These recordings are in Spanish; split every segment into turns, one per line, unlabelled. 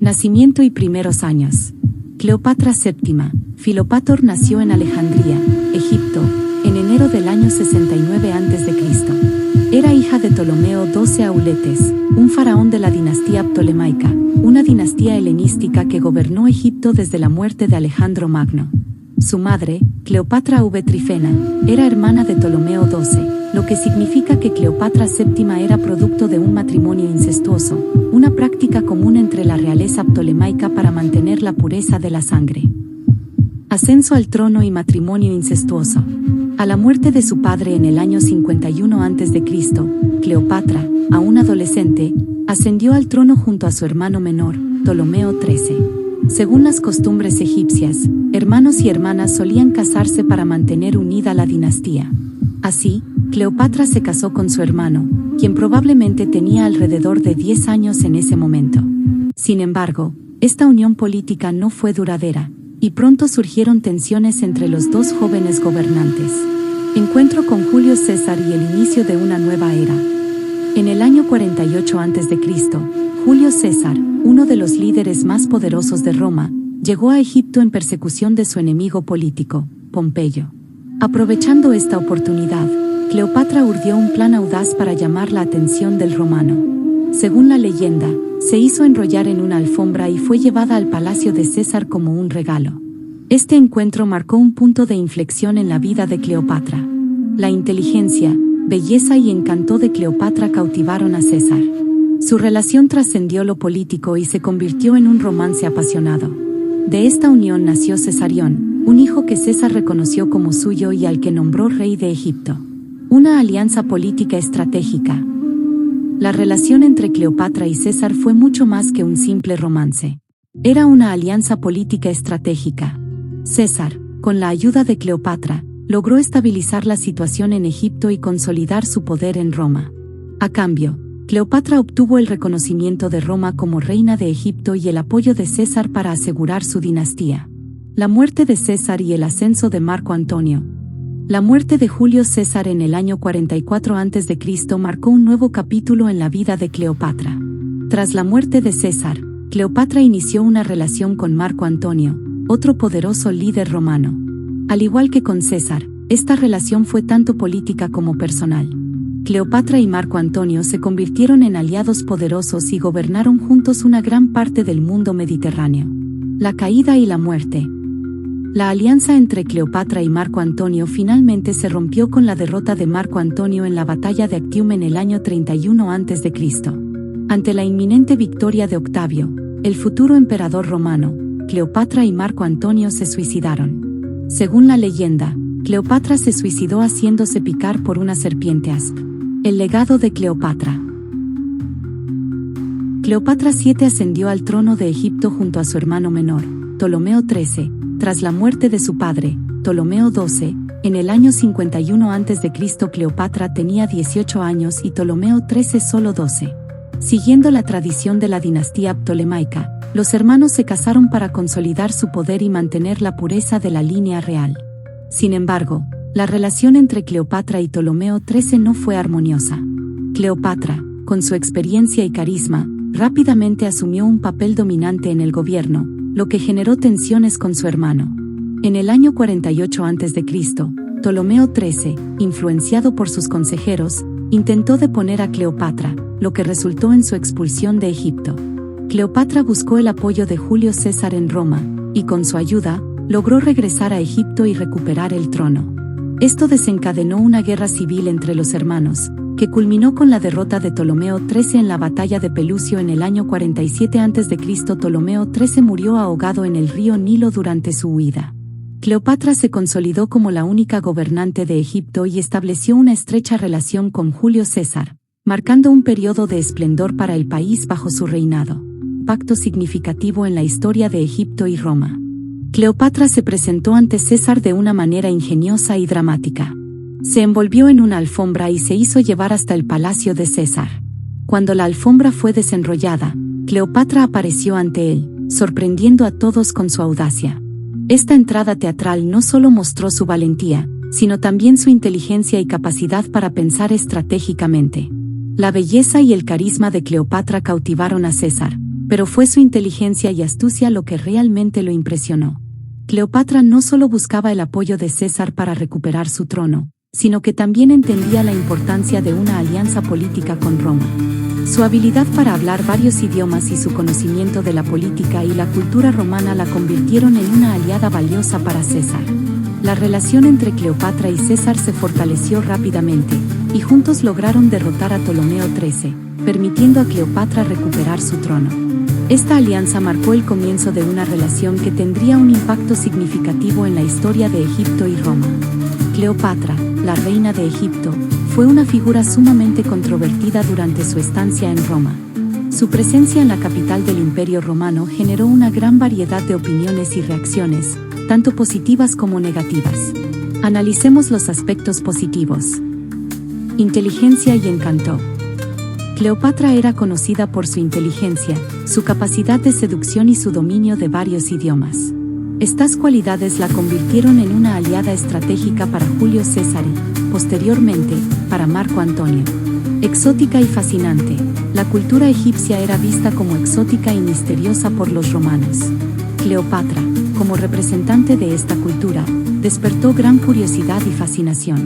Nacimiento y primeros años. Cleopatra VII, Filopator nació en Alejandría, Egipto, en enero del año 69 a.C. Era hija de Ptolomeo XII Auletes, un faraón de la dinastía ptolemaica, una dinastía helenística que gobernó Egipto desde la muerte de Alejandro Magno. Su madre, Cleopatra V Trifena, era hermana de Ptolomeo XII, lo que significa que Cleopatra VII era producto de un matrimonio incestuoso, una práctica común entre la realeza ptolemaica para mantener la pureza de la sangre. Ascenso al trono y matrimonio incestuoso. A la muerte de su padre en el año 51 a.C., Cleopatra, aún adolescente, ascendió al trono junto a su hermano menor, Ptolomeo XIII. Según las costumbres egipcias, hermanos y hermanas solían casarse para mantener unida la dinastía. Así, Cleopatra se casó con su hermano, quien probablemente tenía alrededor de 10 años en ese momento. Sin embargo, esta unión política no fue duradera, y pronto surgieron tensiones entre los dos jóvenes gobernantes. Encuentro con Julio César y el inicio de una nueva era. En el año 48 a.C., Julio César, uno de los líderes más poderosos de Roma, llegó a Egipto en persecución de su enemigo político, Pompeyo. Aprovechando esta oportunidad, Cleopatra urdió un plan audaz para llamar la atención del romano. Según la leyenda, se hizo enrollar en una alfombra y fue llevada al palacio de César como un regalo. Este encuentro marcó un punto de inflexión en la vida de Cleopatra. La inteligencia, belleza y encanto de Cleopatra cautivaron a César. Su relación trascendió lo político y se convirtió en un romance apasionado. De esta unión nació Cesarión, un hijo que César reconoció como suyo y al que nombró rey de Egipto. Una alianza política estratégica. La relación entre Cleopatra y César fue mucho más que un simple romance. Era una alianza política estratégica. César, con la ayuda de Cleopatra, logró estabilizar la situación en Egipto y consolidar su poder en Roma. A cambio, Cleopatra obtuvo el reconocimiento de Roma como reina de Egipto y el apoyo de César para asegurar su dinastía. La muerte de César y el ascenso de Marco Antonio. La muerte de Julio César en el año 44 a.C. marcó un nuevo capítulo en la vida de Cleopatra. Tras la muerte de César, Cleopatra inició una relación con Marco Antonio, otro poderoso líder romano. Al igual que con César, esta relación fue tanto política como personal. Cleopatra y Marco Antonio se convirtieron en aliados poderosos y gobernaron juntos una gran parte del mundo mediterráneo. La caída y la muerte. La alianza entre Cleopatra y Marco Antonio finalmente se rompió con la derrota de Marco Antonio en la batalla de Actium en el año 31 a.C. Ante la inminente victoria de Octavio, el futuro emperador romano, Cleopatra y Marco Antonio se suicidaron. Según la leyenda, Cleopatra se suicidó haciéndose picar por una serpiente asp. El legado de Cleopatra. Cleopatra VII ascendió al trono de Egipto junto a su hermano menor, Ptolomeo XIII, tras la muerte de su padre, Ptolomeo XII. En el año 51 a.C. Cleopatra tenía 18 años y Ptolomeo XIII solo 12. Siguiendo la tradición de la dinastía ptolemaica, los hermanos se casaron para consolidar su poder y mantener la pureza de la línea real. Sin embargo, la relación entre Cleopatra y Ptolomeo XIII no fue armoniosa. Cleopatra, con su experiencia y carisma, rápidamente asumió un papel dominante en el gobierno, lo que generó tensiones con su hermano. En el año 48 a.C., Ptolomeo XIII, influenciado por sus consejeros, intentó deponer a Cleopatra, lo que resultó en su expulsión de Egipto. Cleopatra buscó el apoyo de Julio César en Roma, y con su ayuda, logró regresar a Egipto y recuperar el trono. Esto desencadenó una guerra civil entre los hermanos, que culminó con la derrota de Ptolomeo XIII en la batalla de Pelucio en el año 47 a.C. Ptolomeo XIII murió ahogado en el río Nilo durante su huida. Cleopatra se consolidó como la única gobernante de Egipto y estableció una estrecha relación con Julio César, marcando un periodo de esplendor para el país bajo su reinado. Pacto significativo en la historia de Egipto y Roma. Cleopatra se presentó ante César de una manera ingeniosa y dramática. Se envolvió en una alfombra y se hizo llevar hasta el palacio de César. Cuando la alfombra fue desenrollada, Cleopatra apareció ante él, sorprendiendo a todos con su audacia. Esta entrada teatral no solo mostró su valentía, sino también su inteligencia y capacidad para pensar estratégicamente. La belleza y el carisma de Cleopatra cautivaron a César, Pero fue su inteligencia y astucia lo que realmente lo impresionó. Cleopatra no solo buscaba el apoyo de César para recuperar su trono, sino que también entendía la importancia de una alianza política con Roma. Su habilidad para hablar varios idiomas y su conocimiento de la política y la cultura romana la convirtieron en una aliada valiosa para César. La relación entre Cleopatra y César se fortaleció rápidamente, y juntos lograron derrotar a Ptolomeo XIII, permitiendo a Cleopatra recuperar su trono. Esta alianza marcó el comienzo de una relación que tendría un impacto significativo en la historia de Egipto y Roma. Cleopatra, la reina de Egipto, fue una figura sumamente controvertida durante su estancia en Roma. Su presencia en la capital del Imperio Romano generó una gran variedad de opiniones y reacciones, tanto positivas como negativas. Analicemos los aspectos positivos. Inteligencia y encanto. Cleopatra era conocida por su inteligencia, su capacidad de seducción y su dominio de varios idiomas. Estas cualidades la convirtieron en una aliada estratégica para Julio César y, posteriormente, para Marco Antonio. Exótica y fascinante, la cultura egipcia era vista como exótica y misteriosa por los romanos. Cleopatra, como representante de esta cultura, despertó gran curiosidad y fascinación.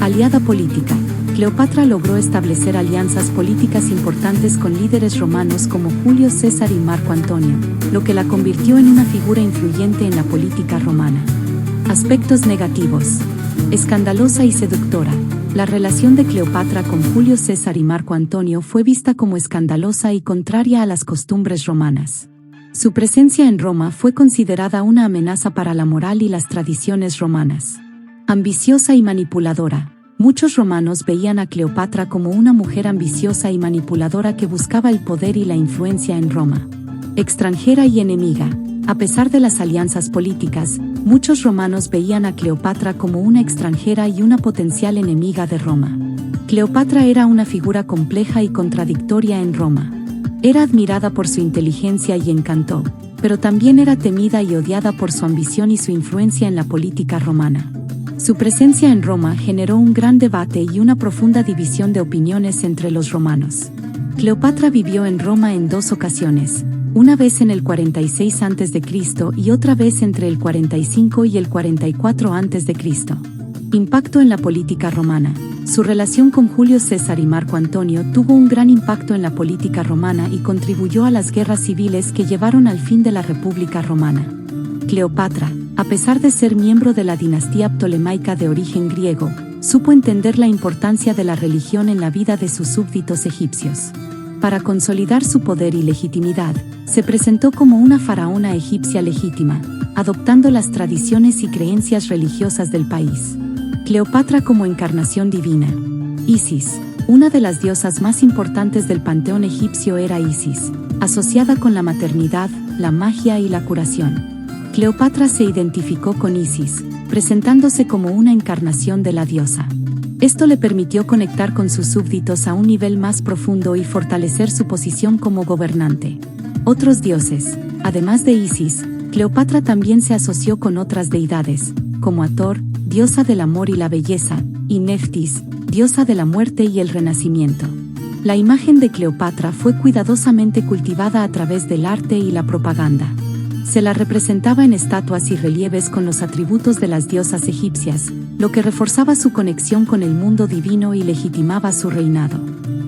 Aliada política. Cleopatra logró establecer alianzas políticas importantes con líderes romanos como Julio César y Marco Antonio, lo que la convirtió en una figura influyente en la política romana. Aspectos negativos. Escandalosa y seductora. La relación de Cleopatra con Julio César y Marco Antonio fue vista como escandalosa y contraria a las costumbres romanas. Su presencia en Roma fue considerada una amenaza para la moral y las tradiciones romanas. Ambiciosa y manipuladora. Muchos romanos veían a Cleopatra como una mujer ambiciosa y manipuladora que buscaba el poder y la influencia en Roma. Extranjera y enemiga. A pesar de las alianzas políticas, muchos romanos veían a Cleopatra como una extranjera y una potencial enemiga de Roma. Cleopatra era una figura compleja y contradictoria en Roma. Era admirada por su inteligencia y encanto, pero también era temida y odiada por su ambición y su influencia en la política romana. Su presencia en Roma generó un gran debate y una profunda división de opiniones entre los romanos. Cleopatra vivió en Roma en 2 ocasiones, una vez en el 46 a.C. y otra vez entre el 45 y el 44 a.C. Impacto en la política romana. Su relación con Julio César y Marco Antonio tuvo un gran impacto en la política romana y contribuyó a las guerras civiles que llevaron al fin de la República Romana. Cleopatra, a pesar de ser miembro de la dinastía ptolemaica de origen griego, supo entender la importancia de la religión en la vida de sus súbditos egipcios. Para consolidar su poder y legitimidad, se presentó como una faraona egipcia legítima, adoptando las tradiciones y creencias religiosas del país. Cleopatra como encarnación divina. Isis, una de las diosas más importantes del panteón egipcio, era Isis, asociada con la maternidad, la magia y la curación. Cleopatra se identificó con Isis, presentándose como una encarnación de la diosa. Esto le permitió conectar con sus súbditos a un nivel más profundo y fortalecer su posición como gobernante. Otros dioses. Además de Isis, Cleopatra también se asoció con otras deidades, como Hathor, diosa del amor y la belleza, y Neftis, diosa de la muerte y el renacimiento. La imagen de Cleopatra fue cuidadosamente cultivada a través del arte y la propaganda. Se la representaba en estatuas y relieves con los atributos de las diosas egipcias, lo que reforzaba su conexión con el mundo divino y legitimaba su reinado.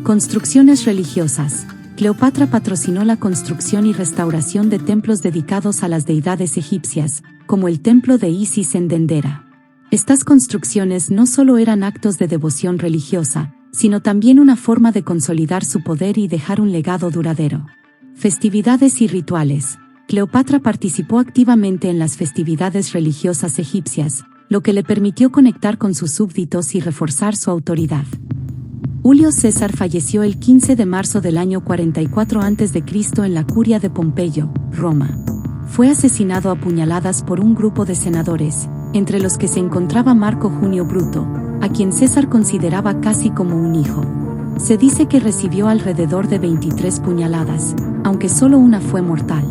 Construcciones religiosas. Cleopatra patrocinó la construcción y restauración de templos dedicados a las deidades egipcias, como el templo de Isis en Dendera. Estas construcciones no solo eran actos de devoción religiosa, sino también una forma de consolidar su poder y dejar un legado duradero. Festividades y rituales. Cleopatra participó activamente en las festividades religiosas egipcias, lo que le permitió conectar con sus súbditos y reforzar su autoridad. Julio César falleció el 15 de marzo del año 44 a.C. en la curia de Pompeyo, Roma. Fue asesinado a puñaladas por un grupo de senadores, entre los que se encontraba Marco Junio Bruto, a quien César consideraba casi como un hijo. Se dice que recibió alrededor de 23 puñaladas, aunque solo una fue mortal.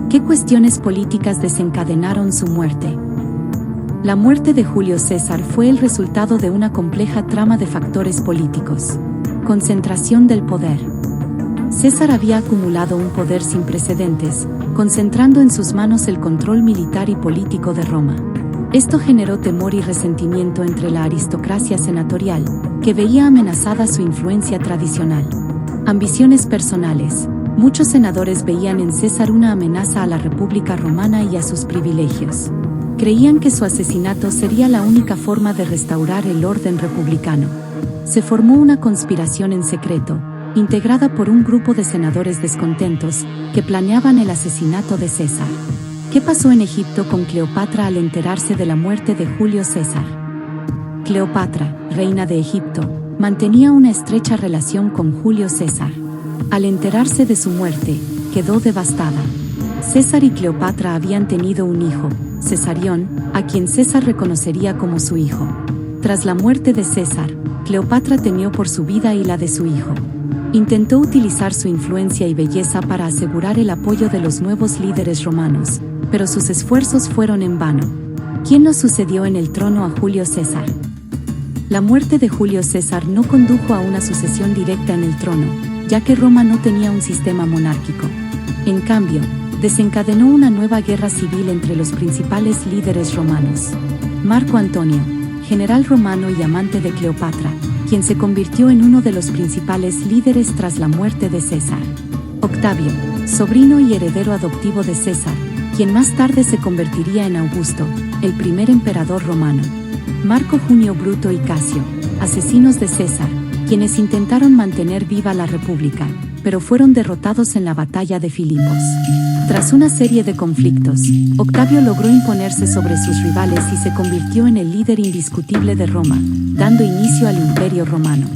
¿Qué cuestiones políticas desencadenaron su muerte? La muerte de Julio César fue el resultado de una compleja trama de factores políticos. Concentración del poder. César había acumulado un poder sin precedentes, concentrando en sus manos el control militar y político de Roma. Esto generó temor y resentimiento entre la aristocracia senatorial, que veía amenazada su influencia tradicional. Ambiciones personales. Muchos senadores veían en César una amenaza a la República Romana y a sus privilegios. Creían que su asesinato sería la única forma de restaurar el orden republicano. Se formó una conspiración en secreto, integrada por un grupo de senadores descontentos, que planeaban el asesinato de César. ¿Qué pasó en Egipto con Cleopatra al enterarse de la muerte de Julio César? Cleopatra, reina de Egipto, mantenía una estrecha relación con Julio César. Al enterarse de su muerte, quedó devastada. César y Cleopatra habían tenido un hijo, Cesarión, a quien César reconocería como su hijo. Tras la muerte de César, Cleopatra temió por su vida y la de su hijo. Intentó utilizar su influencia y belleza para asegurar el apoyo de los nuevos líderes romanos, pero sus esfuerzos fueron en vano. ¿Quién lo sucedió en el trono a Julio César? La muerte de Julio César no condujo a una sucesión directa en el trono, ya que Roma no tenía un sistema monárquico. En cambio, desencadenó una nueva guerra civil entre los principales líderes romanos. Marco Antonio, general romano y amante de Cleopatra, quien se convirtió en uno de los principales líderes tras la muerte de César. Octavio, sobrino y heredero adoptivo de César, quien más tarde se convertiría en Augusto, el primer emperador romano. Marco Junio Bruto y Casio, asesinos de César, quienes intentaron mantener viva la República, pero fueron derrotados en la batalla de Filipos. Tras una serie de conflictos, Octavio logró imponerse sobre sus rivales y se convirtió en el líder indiscutible de Roma, dando inicio al Imperio Romano.